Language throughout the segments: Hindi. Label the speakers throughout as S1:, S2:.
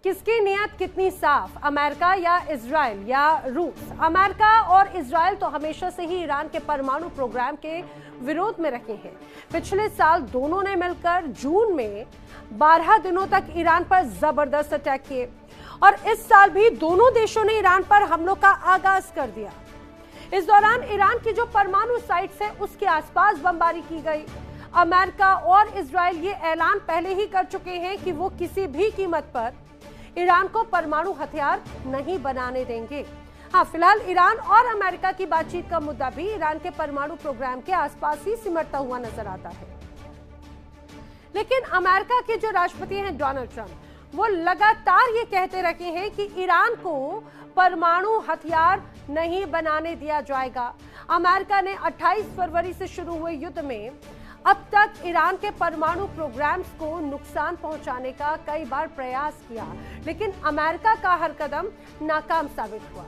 S1: किसकी नीयत कितनी साफ, अमेरिका या इजराइल या रूस? अमेरिका और इजराइल तो हमेशा से ही ईरान के परमाणु प्रोग्राम के विरोध में रहे हैं। पिछले साल दोनों ने मिलकर जून में 12 दिनों तक ईरान पर जबरदस्त अटैक किए और इस साल भी दोनों देशों ने ईरान पर हमलों का आगाज कर दिया। इस दौरान ईरान की जो परमाणु साइट्स है उसके आसपास बमबारी की गई। अमेरिका और इजराइल ये ऐलान पहले ही कर चुके हैं कि वो किसी भी कीमत पर ईरान को परमाणु हथियार नहीं बनाने देंगे। हाँ, फिलहाल ईरान और अमेरिका की बातचीत का मुद्दा भी ईरान के परमाणु प्रोग्राम के आसपास ही सिमटता हुआ नजर आता है। लेकिन अमेरिका के जो राष्ट्रपति हैं डोनाल्ड ट्रंप, वो लगातार ये कहते रहे हैं कि ईरान को परमाणु हथियार नहीं बनाने दिया जाएगा। अमेरिका ने 28 फरवरी से शुरू हुए युद्ध में अब तक ईरान के परमाणु प्रोग्राम्स को नुकसान पहुंचाने का कई बार प्रयास किया, लेकिन अमेरिका का हर कदम नाकाम साबित हुआ।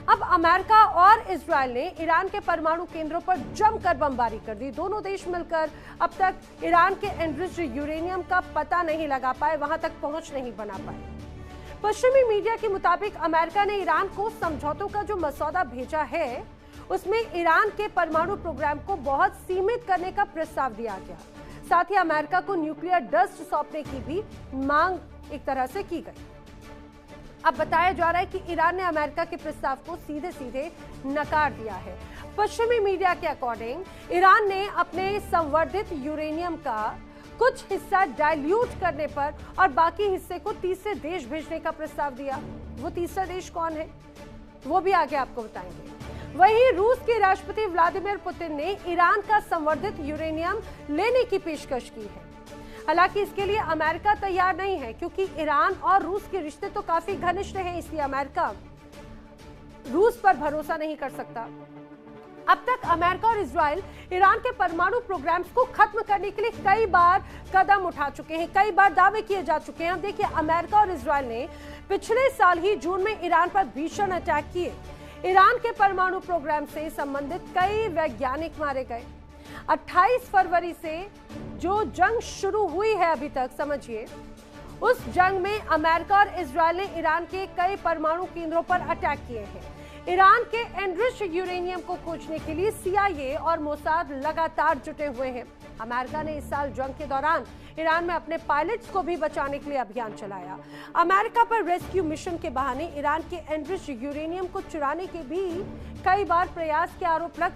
S1: अब अमेरिका और इजराइल ने ईरान के परमाणु केंद्रों पर जमकर बमबारी कर दी। दोनों देश मिलकर अब तक ईरान के एनरिच्ड यूरेनियम का पता नहीं लगा पाए, वहां तक पहुंच नहीं बना पाए। पश्चिमी मीडिया के मुताबिक अमेरिका ने ईरान को समझौतों का जो मसौदा भेजा है उसमें ईरान के परमाणु प्रोग्राम को बहुत सीमित करने का प्रस्ताव दिया गया। साथ ही अमेरिका को न्यूक्लियर डस्ट सौंपने की भी मांग एक तरह से की गई। अब बताया जा रहा है कि ईरान ने अमेरिका के प्रस्ताव को सीधे सीधे नकार दिया है। पश्चिमी मीडिया के अकॉर्डिंग ईरान ने अपने संवर्धित यूरेनियम का कुछ हिस्सा डाइल्यूट करने पर और बाकी हिस्से को तीसरे देश भेजने का प्रस्ताव दिया। वो तीसरा देश कौन है वो भी आगे आपको बताएंगे। वहीं रूस के राष्ट्रपति व्लादिमीर पुतिन ने ईरान का संवर्धित यूरेनियम लेने की पेशकश की है। हालांकि इसके लिए अमेरिका तैयार नहीं है, क्योंकि ईरान और रूस के रिश्ते तो काफी घनिष्ठ हैं, इसलिए अमेरिका रूस पर भरोसा नहीं कर सकता। अब तक अमेरिका और इजराइल ईरान के परमाणु प्रोग्राम्स को खत्म करने के लिए कई बार कदम उठा चुके हैं, कई बार दावे किए जा चुके हैं। अब देखिए, अमेरिका और इजराइल ने पिछले साल ही जून में ईरान पर भीषण अटैक किए। ईरान के परमाणु प्रोग्राम से संबंधित कई वैज्ञानिक मारे गए। 28 फरवरी से जो जंग शुरू हुई है अभी तक, समझिए, उस जंग में अमेरिका और इजराइल ने ईरान के कई परमाणु केंद्रों पर अटैक किए हैं। ईरान के एनरिच्ड यूरेनियम को खोजने के लिए CIA और मोसाद लगातार जुटे हुए हैं। अमेरिका ने इस साल जंग के दौरान ईरान में अपने पायलट्स को भी बचाने के लिए अभियान चलाया। अमेरिका पर रेस्क्यू मिशन के बहाने ईरान के एनरिच्ड यूरेनियम को चुराने के भी कई बार प्रयास के आरोप लगे।